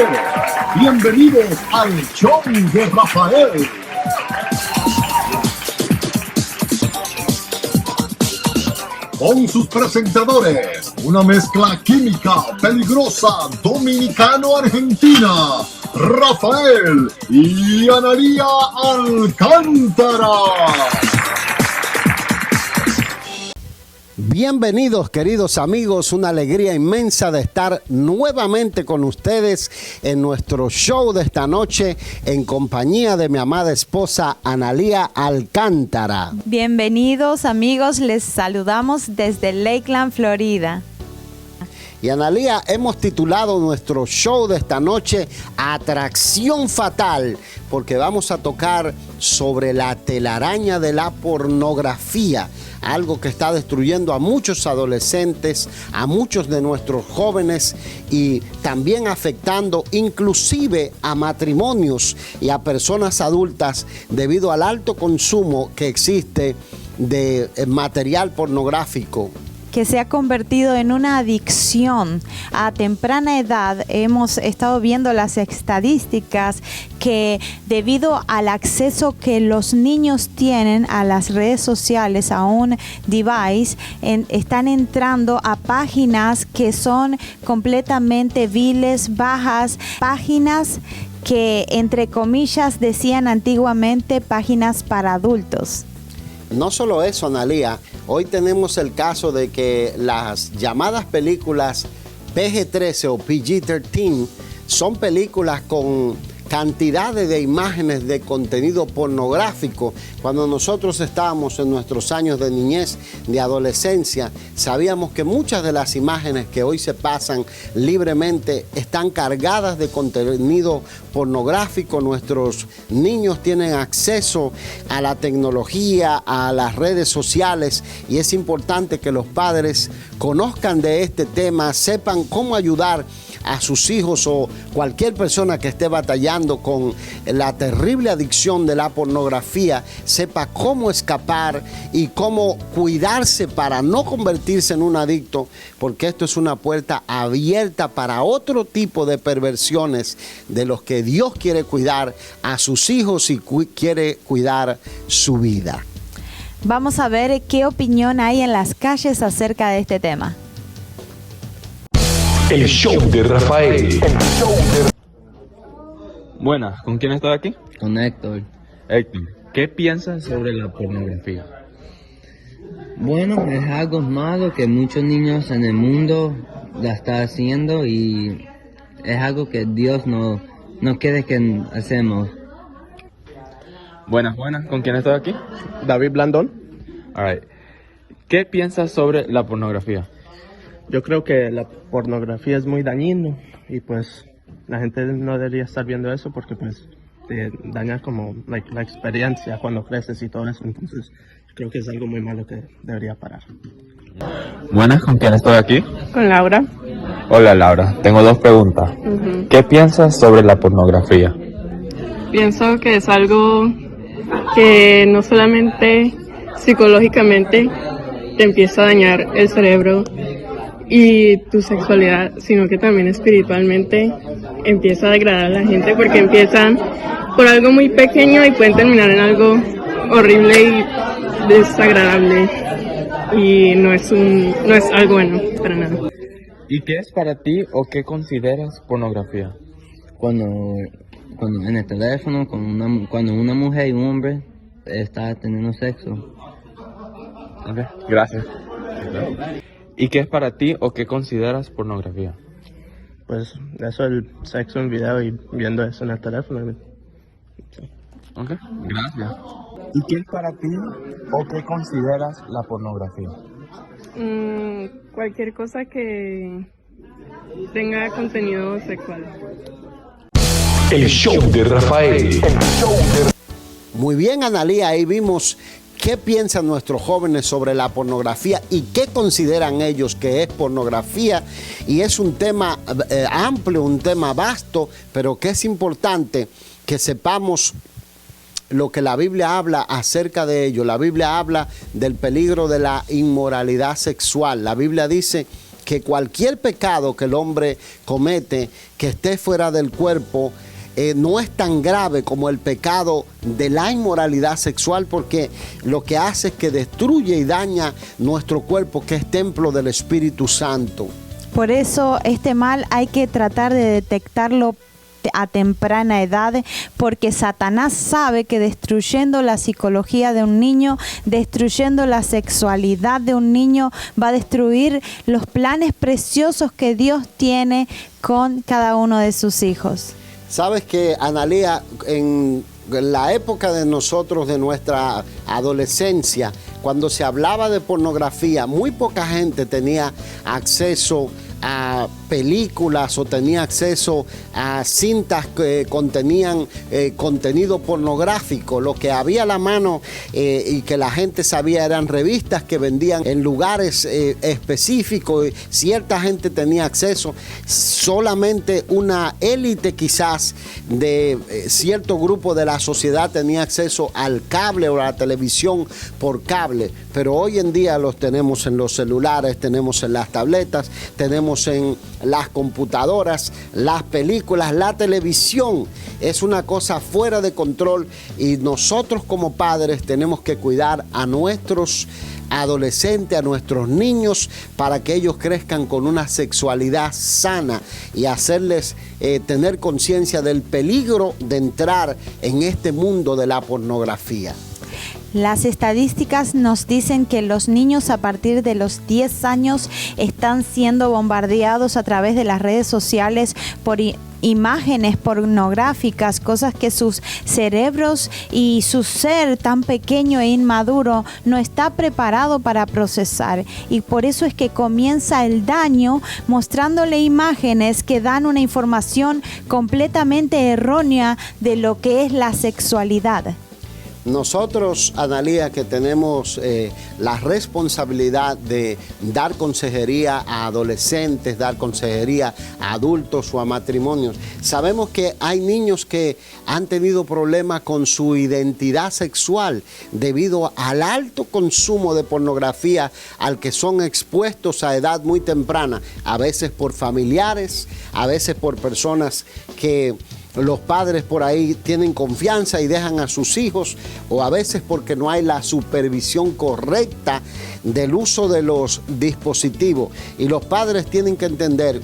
amigos, bienvenidos al show de Rafael. Con sus presentadores, una mezcla química peligrosa dominicano-argentina, Rafael y Analía Alcántara. Bienvenidos, queridos amigos, una alegría inmensa de estar nuevamente con ustedes en nuestro show de esta noche en compañía de mi amada esposa Analía Alcántara. Bienvenidos, amigos, les saludamos desde Lakeland, Florida. Y Analía, hemos titulado nuestro show de esta noche Atracción Fatal, porque vamos a tocar sobre la telaraña de la pornografía, algo que está destruyendo a muchos adolescentes, a muchos de nuestros jóvenes y también afectando inclusive a matrimonios y a personas adultas debido al alto consumo que existe de material pornográfico, Que se ha convertido en una adicción. A temprana edad hemos estado viendo las estadísticas que debido al acceso que los niños tienen a las redes sociales, a un device, están entrando a páginas que son completamente viles, bajas, páginas que entre comillas decían antiguamente páginas para adultos. No solo eso, Analía, hoy tenemos el caso de que las llamadas películas PG-13 o PG-13 son películas con cantidades de imágenes de contenido pornográfico. Cuando nosotros estábamos en nuestros años de niñez, de adolescencia, sabíamos que muchas de las imágenes que hoy se pasan libremente están cargadas de contenido pornográfico. Nuestros niños tienen acceso a la tecnología, a las redes sociales, y es importante que los padres conozcan de este tema, sepan cómo ayudar a sus hijos o cualquier persona que esté batallando con la terrible adicción de la pornografía, sepa cómo escapar y cómo cuidarse para no convertirse en un adicto, porque esto es una puerta abierta para otro tipo de perversiones de los que Dios quiere cuidar a sus hijos y quiere cuidar su vida. Vamos a ver qué opinión hay en las calles acerca de este tema. El show de Rafael. Buenas, ¿con quién estoy aquí? Con Héctor. Héctor, ¿qué piensas sobre la pornografía? Bueno, es algo malo que muchos niños en el mundo la están haciendo y es algo que Dios no quiere que hacemos. Buenas, ¿con quién estoy aquí? David Blandón. All right. ¿Qué piensas sobre la pornografía? Yo creo que la pornografía es muy dañino y pues la gente no debería estar viendo eso porque pues te daña como la experiencia cuando creces y todo eso. Entonces creo que es algo muy malo que debería parar. Buenas, ¿con quién estoy aquí? Con Laura. Hola Laura, tengo dos preguntas. ¿Qué piensas sobre la pornografía? Pienso que es algo que no solamente psicológicamente te empieza a dañar el cerebro y tu sexualidad, sino que también espiritualmente empieza a degradar a la gente porque empiezan por algo muy pequeño y pueden terminar en algo horrible y desagradable y no es algo bueno para nada. ¿Y qué es para ti o qué consideras pornografía? Cuando en el teléfono, cuando una mujer y un hombre está teniendo sexo. Ok, gracias. ¿Y qué es para ti o qué consideras pornografía? Pues eso, el sexo en video y viendo eso en el teléfono. Sí. Ok, gracias. ¿Y qué es para ti o qué consideras la pornografía? Cualquier cosa que tenga contenido sexual. El show de Rafael. Muy bien, Analía, ahí vimos qué piensan nuestros jóvenes sobre la pornografía y qué consideran ellos que es pornografía. Y es un tema amplio, un tema vasto, pero que es importante que sepamos lo que la Biblia habla acerca de ello. La Biblia habla del peligro de la inmoralidad sexual. La Biblia dice que cualquier pecado que el hombre comete, que esté fuera del cuerpo, no es tan grave como el pecado de la inmoralidad sexual, porque lo que hace es que destruye y daña nuestro cuerpo, que es templo del Espíritu Santo. Por eso este mal hay que tratar de detectarlo a temprana edad, porque Satanás sabe que destruyendo la psicología de un niño, destruyendo la sexualidad de un niño, va a destruir los planes preciosos que Dios tiene con cada uno de sus hijos. Sabes que, Analía, en la época de nosotros, de nuestra adolescencia, cuando se hablaba de pornografía, muy poca gente tenía acceso a películas o tenía acceso a cintas que contenían contenido pornográfico. Lo que había a la mano y que la gente sabía eran revistas que vendían en lugares específicos. Cierta gente tenía acceso, solamente una élite quizás de cierto grupo de la sociedad tenía acceso al cable o a la televisión por cable. Pero hoy en día los tenemos en los celulares, tenemos en las tabletas, tenemos en las computadoras, las películas, la televisión. Es una cosa fuera de control y nosotros como padres tenemos que cuidar a nuestros adolescentes, a nuestros niños, para que ellos crezcan con una sexualidad sana y hacerles tener conciencia del peligro de entrar en este mundo de la pornografía. Las estadísticas nos dicen que los niños a partir de los 10 años están siendo bombardeados a través de las redes sociales por imágenes pornográficas, cosas que sus cerebros y su ser tan pequeño e inmaduro no está preparado para procesar. Y por eso es que comienza el daño mostrándole imágenes que dan una información completamente errónea de lo que es la sexualidad. Nosotros, Analía, que tenemos la responsabilidad de dar consejería a adolescentes, dar consejería a adultos o a matrimonios, sabemos que hay niños que han tenido problemas con su identidad sexual debido al alto consumo de pornografía al que son expuestos a edad muy temprana, a veces por familiares, a veces por personas que los padres por ahí tienen confianza y dejan a sus hijos, o a veces porque no hay la supervisión correcta del uso de los dispositivos. Y los padres tienen que entender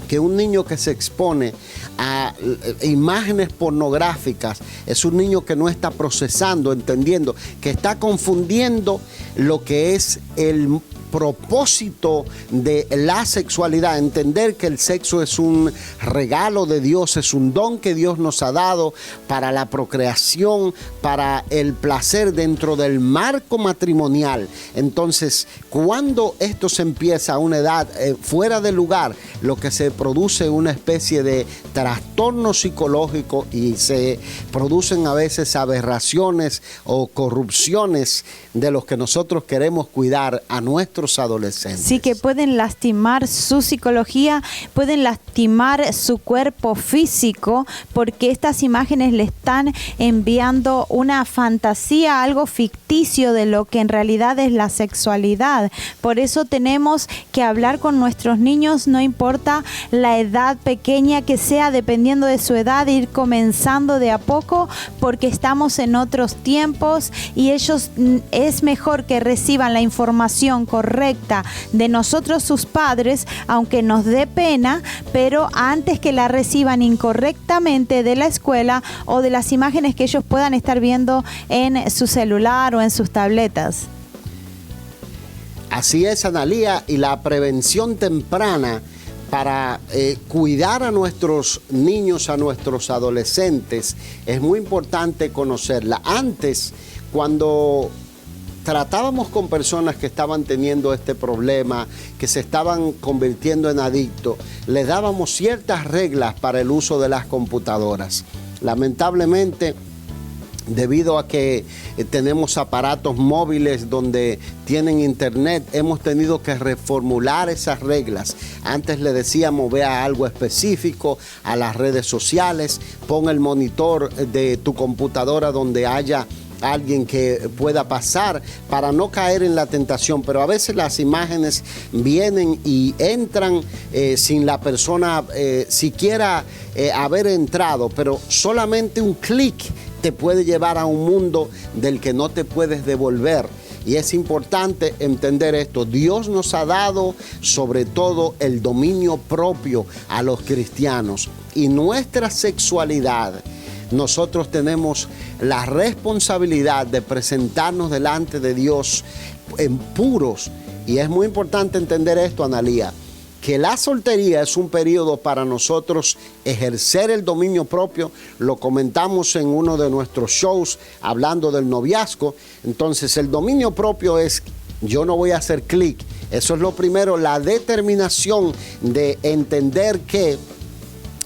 que un niño que se expone a imágenes pornográficas es un niño que no está procesando, entendiendo, que está confundiendo lo que es el propósito de la sexualidad, entender que el sexo es un regalo de Dios, es un don que Dios nos ha dado para la procreación, para el placer dentro del marco matrimonial. Entonces, cuando esto se empieza a una edad fuera de lugar, lo que se produce es una especie de trastorno psicológico y se producen a veces aberraciones o corrupciones de los que nosotros queremos cuidar a nuestros adolescentes. Sí, que pueden lastimar su psicología, pueden lastimar su cuerpo físico, porque estas imágenes le están enviando una fantasía, algo ficticio de lo que en realidad es la sexualidad. Por eso tenemos que hablar con nuestros niños, no importa la edad pequeña que sea, dependiendo de su edad, ir comenzando de a poco, porque estamos en otros tiempos y ellos es mejor que reciban la información correcta de nosotros, sus padres, aunque nos dé pena, pero antes que la reciban incorrectamente de la escuela o de las imágenes que ellos puedan estar viendo en su celular o en sus tabletas. Así es, Analía, y la prevención temprana para cuidar a nuestros niños, a nuestros adolescentes, es muy importante conocerla. Antes, cuando tratábamos con personas que estaban teniendo este problema, que se estaban convirtiendo en adictos, les dábamos ciertas reglas para el uso de las computadoras. Lamentablemente, debido a que tenemos aparatos móviles donde tienen internet, hemos tenido que reformular esas reglas. Antes le decíamos, ve a algo específico, a las redes sociales, pon el monitor de tu computadora donde haya alguien que pueda pasar para no caer en la tentación, pero a veces las imágenes vienen y entran sin la persona siquiera haber entrado, pero solamente un clic te puede llevar a un mundo del que no te puedes devolver. Y es importante entender esto. Dios nos ha dado sobre todo el dominio propio a los cristianos, y nuestra sexualidad, nosotros tenemos la responsabilidad de presentarnos delante de Dios en puros. Y es muy importante entender esto, Analía, que la soltería es un periodo para nosotros ejercer el dominio propio. Lo comentamos en uno de nuestros shows hablando del noviazgo. Entonces el dominio propio es: yo no voy a hacer clic. Eso es lo primero, la determinación de entender que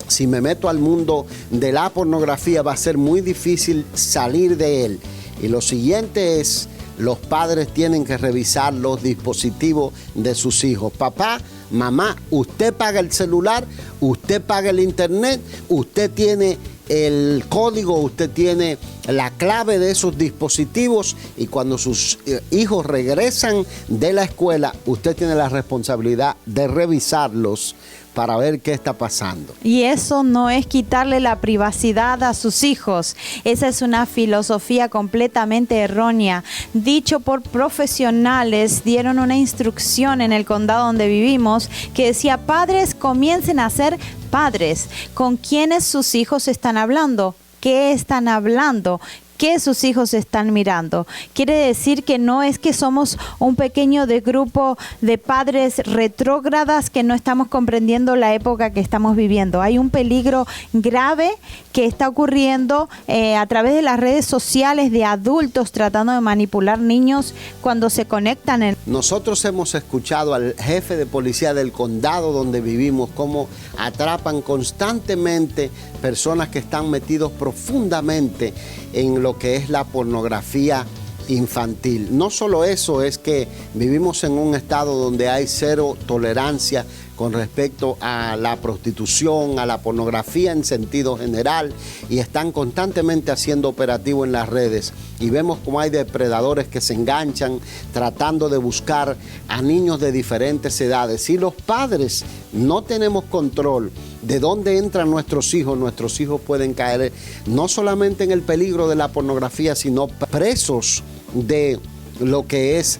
si me meto al mundo de la pornografía va a ser muy difícil salir de él. Y lo siguiente es: los padres tienen que revisar los dispositivos de sus hijos. Papá, mamá, usted paga el celular, usted paga el internet, usted tiene el código, usted tiene la clave de esos dispositivos, y cuando sus hijos regresan de la escuela, usted tiene la responsabilidad de revisarlos para ver qué está pasando. Y eso no es quitarle la privacidad a sus hijos. Esa es una filosofía completamente errónea. Dicho por profesionales, dieron una instrucción en el condado donde vivimos que decía: padres, comiencen a ser padres. ¿Con quiénes sus hijos están hablando? ¿Qué están hablando? ¿Qué sus hijos están mirando? Quiere decir que no es que somos un pequeño grupo de padres retrógradas que no estamos comprendiendo la época que estamos viviendo. Hay un peligro grave que está ocurriendo a través de las redes sociales, de adultos tratando de manipular niños cuando se conectan. Nosotros hemos escuchado al jefe de policía del condado donde vivimos cómo atrapan constantemente personas que están metidos profundamente en lo que es la pornografía infantil. No solo eso, es que vivimos en un estado donde hay cero tolerancia con respecto a la prostitución, a la pornografía en sentido general, y están constantemente haciendo operativo en las redes, y vemos cómo hay depredadores que se enganchan tratando de buscar a niños de diferentes edades. Si los padres no tenemos control de dónde entran nuestros hijos pueden caer no solamente en el peligro de la pornografía, sino presos de lo que es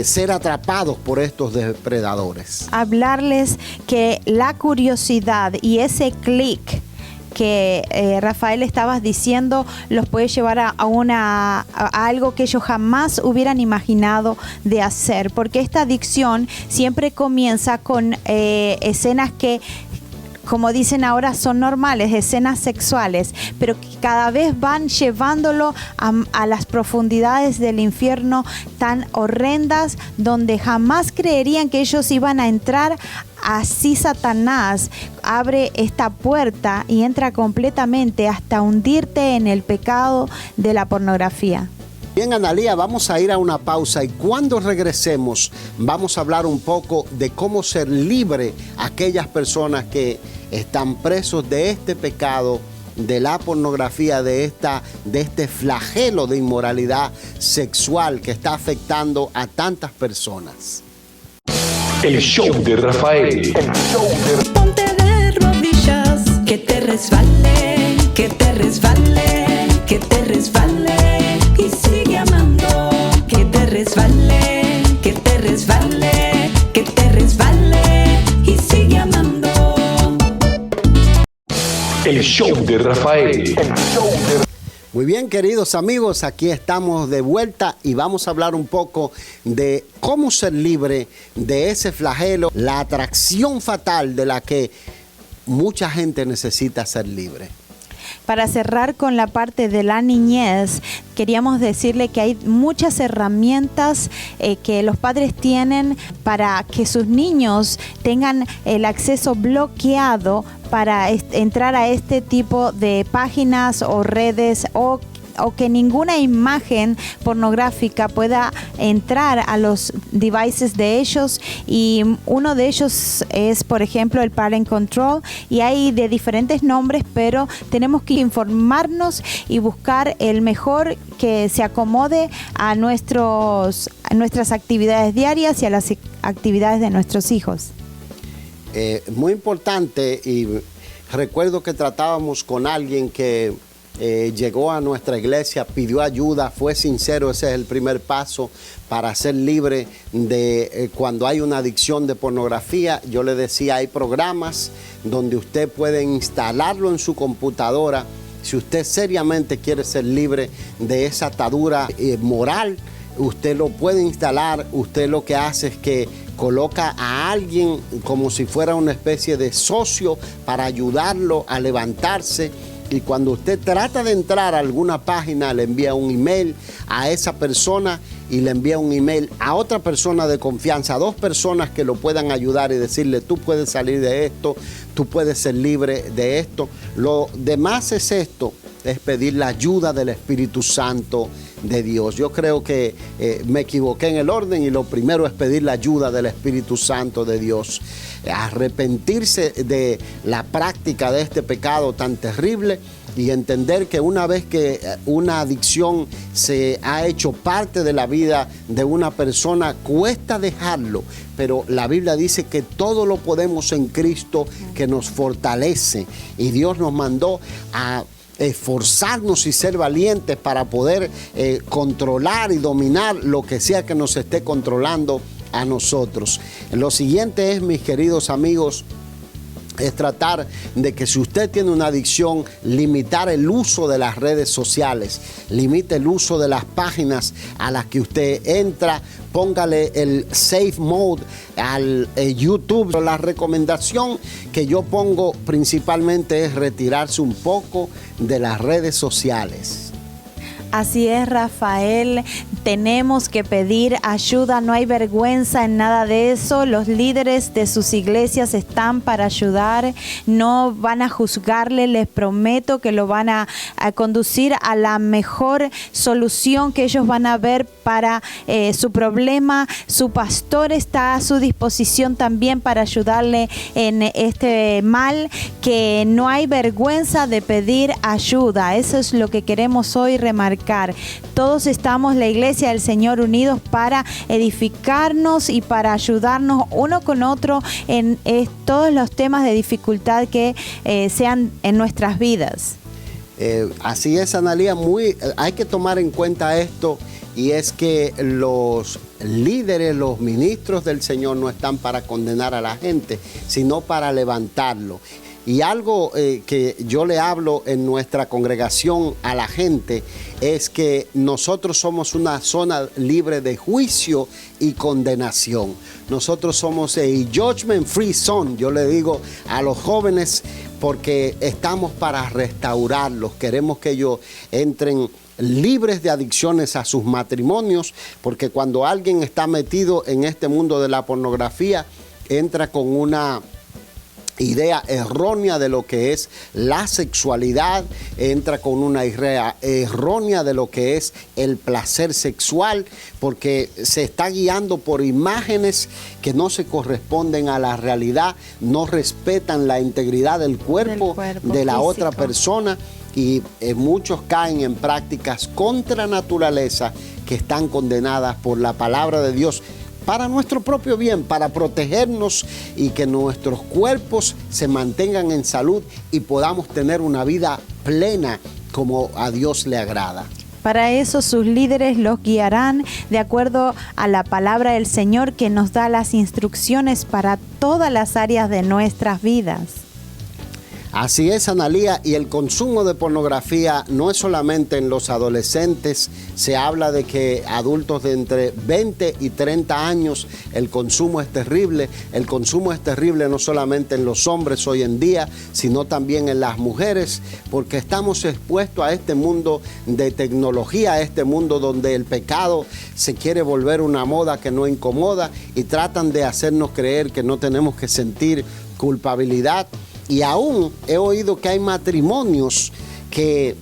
ser atrapados por estos depredadores. Hablarles que la curiosidad y ese clic que Rafael estabas diciendo los puede llevar a algo que ellos jamás hubieran imaginado de hacer, porque esta adicción siempre comienza con escenas que, como dicen ahora, son normales, escenas sexuales, pero que cada vez van llevándolo a las profundidades del infierno tan horrendas, donde jamás creerían que ellos iban a entrar. Así Satanás abre esta puerta y entra completamente hasta hundirte en el pecado de la pornografía. Bien, Analía, vamos a ir a una pausa, y cuando regresemos vamos a hablar un poco de cómo ser libre aquellas personas que están presos de este pecado, de la pornografía, de este flagelo de inmoralidad sexual que está afectando a tantas personas. El show de Rafael. Ponte de rodillas, que te resbale, que te resbale, que te resbale, y sigue amando, que te resbale, que te resbale, que te resbale, y sigue amando. El show de Rafael. Muy bien, queridos amigos, aquí estamos de vuelta y vamos a hablar un poco de cómo ser libre de ese flagelo, la atracción fatal de la que mucha gente necesita ser libre. Para cerrar con la parte de la niñez, queríamos decirle que hay muchas herramientas que los padres tienen para que sus niños tengan el acceso bloqueado para entrar a este tipo de páginas o redes, o o que ninguna imagen pornográfica pueda entrar a los devices de ellos, y uno de ellos es, por ejemplo, el Parent Control, y hay de diferentes nombres, pero tenemos que informarnos y buscar el mejor que se acomode a nuestras actividades diarias y a las actividades de nuestros hijos. Muy importante, y recuerdo que tratábamos con alguien que llegó a nuestra iglesia, pidió ayuda, fue sincero. Ese es el primer paso para ser libre de cuando hay una adicción de pornografía. Yo le decía, hay programas donde usted puede instalarlo en su computadora. Si usted seriamente quiere ser libre de esa atadura moral, usted lo puede instalar. Usted lo que hace es que coloca a alguien como si fuera una especie de socio para ayudarlo a levantarse. Y cuando usted trata de entrar a alguna página, le envía un email a esa persona y le envía un email a otra persona de confianza, a 2 personas que lo puedan ayudar y decirle, tú puedes salir de esto, tú puedes ser libre de esto. Lo demás es esto, es pedir la ayuda del Espíritu Santo de Dios. Yo creo que me equivoqué en el orden, y lo primero es pedir la ayuda del Espíritu Santo de Dios. Arrepentirse de la práctica de este pecado tan terrible y entender que una vez que una adicción se ha hecho parte de la vida de una persona, cuesta dejarlo, pero la Biblia dice que todo lo podemos en Cristo que nos fortalece, y Dios nos mandó a esforzarnos y ser valientes para poder controlar y dominar lo que sea que nos esté controlando a nosotros. Lo siguiente es, mis queridos amigos, es tratar de que si usted tiene una adicción, limitar el uso de las redes sociales, limite el uso de las páginas a las que usted entra, póngale el safe mode al YouTube. La recomendación que yo pongo principalmente es retirarse un poco de las redes sociales. Así es, Rafael, tenemos que pedir ayuda, no hay vergüenza en nada de eso. Los líderes de sus iglesias están para ayudar, no van a juzgarle, les prometo que lo van a conducir a la mejor solución que ellos van a ver para su problema. Su pastor está a su disposición también para ayudarle en este mal, que no hay vergüenza de pedir ayuda. Eso es lo que queremos hoy remarcar. Todos estamos, la Iglesia del Señor, unidos para edificarnos y para ayudarnos uno con otro en todos los temas de dificultad que sean en nuestras vidas. Así es, Analía, hay que tomar en cuenta esto, y es que los líderes, los ministros del Señor no están para condenar a la gente, sino para levantarlo. Y algo que yo le hablo en nuestra congregación a la gente es que nosotros somos una zona libre de juicio y condenación. Nosotros somos a judgment free zone, yo le digo a los jóvenes, porque estamos para restaurarlos. Queremos que ellos entren libres de adicciones a sus matrimonios, porque cuando alguien está metido en este mundo de la pornografía, entra con una idea errónea de lo que es la sexualidad, entra con una idea errónea de lo que es el placer sexual, porque se está guiando por imágenes que no se corresponden a la realidad, no respetan la integridad del cuerpo de la otra persona, y muchos caen en prácticas contra naturaleza que están condenadas por la palabra de Dios, para nuestro propio bien, para protegernos y que nuestros cuerpos se mantengan en salud y podamos tener una vida plena como a Dios le agrada. Para eso sus líderes los guiarán de acuerdo a la palabra del Señor, que nos da las instrucciones para todas las áreas de nuestras vidas. Así es, Analía, y el consumo de pornografía no es solamente en los adolescentes. Se habla de que adultos de entre 20 y 30 años el consumo es terrible. El consumo es terrible no solamente en los hombres hoy en día, sino también en las mujeres, porque estamos expuestos a este mundo de tecnología, a este mundo donde el pecado se quiere volver una moda que no incomoda, y tratan de hacernos creer que no tenemos que sentir culpabilidad. Y aún he oído que hay matrimonios que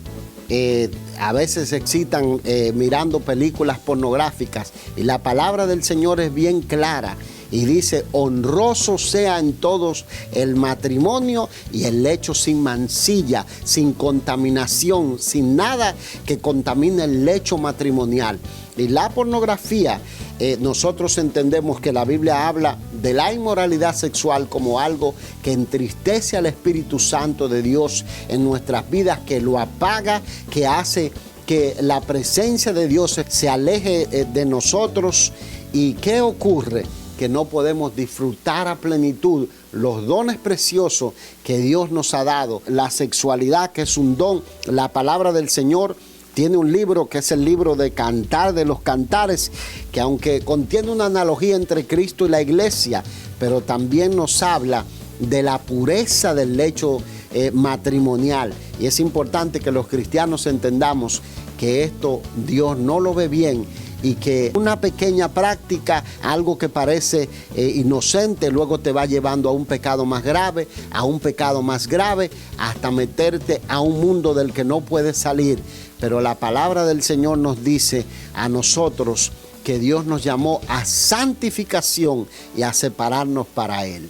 a veces se excitan mirando películas pornográficas, y la palabra del Señor es bien clara y dice: honroso sea en todos el matrimonio y el lecho sin mancilla, sin contaminación, sin nada que contamine el lecho matrimonial. Y la pornografía, nosotros entendemos que la Biblia habla de la inmoralidad sexual como algo que entristece al Espíritu Santo de Dios en nuestras vidas, que lo apaga, que hace que la presencia de Dios se aleje de nosotros. ¿Y qué ocurre? Que no podemos disfrutar a plenitud los dones preciosos que Dios nos ha dado. La sexualidad, que es un don. La palabra del Señor tiene un libro que es el libro de Cantar de los Cantares, que aunque contiene una analogía entre Cristo y la iglesia, pero también nos habla de la pureza del lecho matrimonial. Y es importante que los cristianos entendamos que esto Dios no lo ve bien, y que una pequeña práctica, algo que parece inocente, luego te va llevando a un pecado más grave, a un pecado más grave, hasta meterte a un mundo del que no puedes salir. Pero la palabra del Señor nos dice a nosotros que Dios nos llamó a santificación y a separarnos para Él.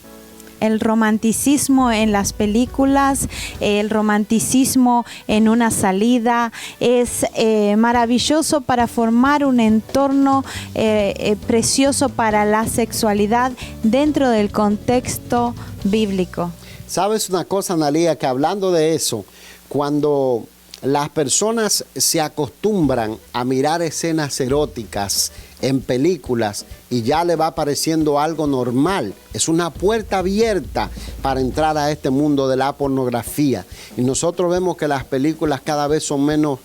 El romanticismo en las películas, el romanticismo en una salida es maravilloso para formar un entorno precioso para la sexualidad dentro del contexto bíblico. ¿Sabes una cosa, Analía? Que hablando de eso, cuando las personas se acostumbran a mirar escenas eróticas en películas y ya le va pareciendo algo normal, es una puerta abierta para entrar a este mundo de la pornografía. Y nosotros vemos que las películas cada vez son menos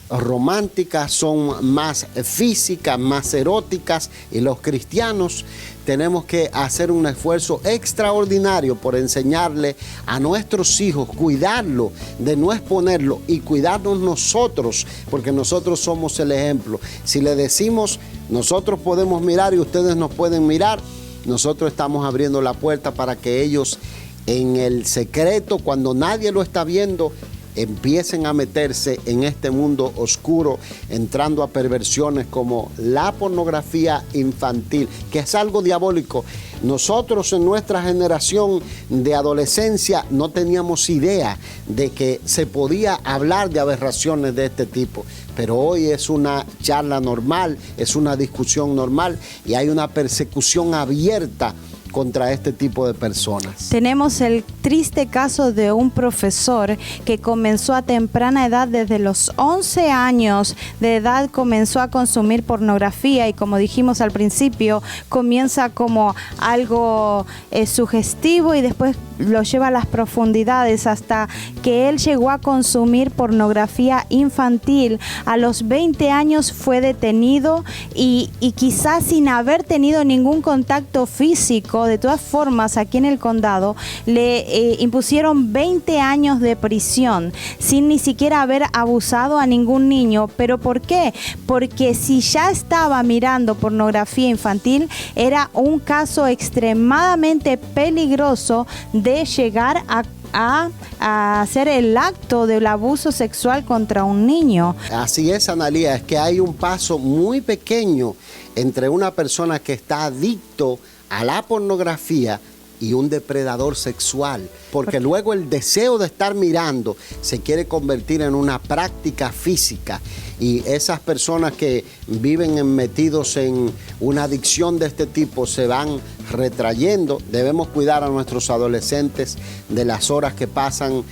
románticas, son más físicas, más eróticas, y los cristianos tenemos que hacer un esfuerzo extraordinario por enseñarle a nuestros hijos, cuidarlo, de no exponerlo y cuidarnos nosotros, porque nosotros somos el ejemplo. Si le decimos, nosotros podemos mirar y ustedes nos pueden mirar, nosotros estamos abriendo la puerta para que ellos en el secreto, cuando nadie lo está viendo, empiecen a meterse en este mundo oscuro, entrando a perversiones como la pornografía infantil, que es algo diabólico. Nosotros en nuestra generación de adolescencia no teníamos idea de que se podía hablar de aberraciones de este tipo, pero hoy es una charla normal, es una discusión normal, y hay una persecución abierta contra este tipo de personas. Tenemos el triste caso de un profesor que comenzó a temprana edad, desde los 11 años de edad comenzó a consumir pornografía, y como dijimos al principio, comienza como algo sugestivo y después lo lleva a las profundidades hasta que él llegó a consumir pornografía infantil. A los 20 años fue detenido y quizás sin haber tenido ningún contacto físico. De todas formas, aquí en el condado le impusieron 20 años de prisión sin ni siquiera haber abusado a ningún niño. ¿Pero por qué? Porque si ya estaba mirando pornografía infantil, era un caso extremadamente peligroso de llegar a hacer el acto del abuso sexual contra un niño. Así es, Analía, es que hay un paso muy pequeño entre una persona que está adicto a la pornografía y un depredador sexual, porque luego el deseo de estar mirando se quiere convertir en una práctica física, y esas personas que viven metidos en una adicción de este tipo se van retrayendo. Debemos cuidar a nuestros adolescentes de las horas que pasan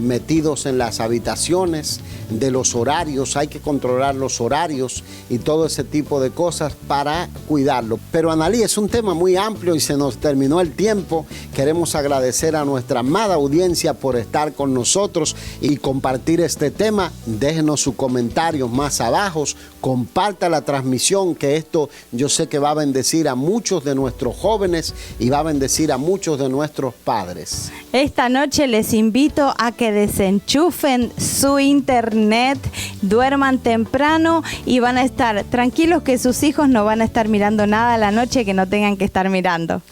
metidos en las habitaciones, de los horarios. Hay que controlar los horarios y todo ese tipo de cosas para cuidarlo. Pero, Analí, es un tema muy amplio y se nos terminó el tiempo. Queremos agradecer a nuestra amada audiencia por estar con nosotros y compartir este tema. Déjenos sus comentarios más abajo, comparta la transmisión, que esto yo sé que va a bendecir a muchos de nuestros jóvenes y va a bendecir a muchos de nuestros padres. Esta noche les invito a que desenchufen su internet, duerman temprano y van a estar tranquilos que sus hijos no van a estar mirando nada a la noche que no tengan que estar mirando.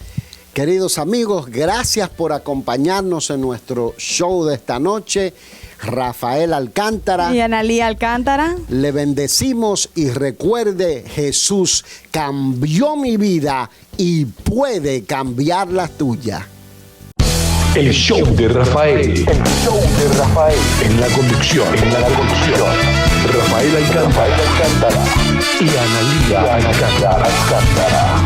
Queridos amigos, gracias por acompañarnos en nuestro show de esta noche. Rafael Alcántara. Y Analía Alcántara. Le bendecimos y recuerde, Jesús cambió mi vida y puede cambiar la tuya. El show de Rafael. El show de Rafael. En la conducción. Rafael Alcántara y Analía Alcántara.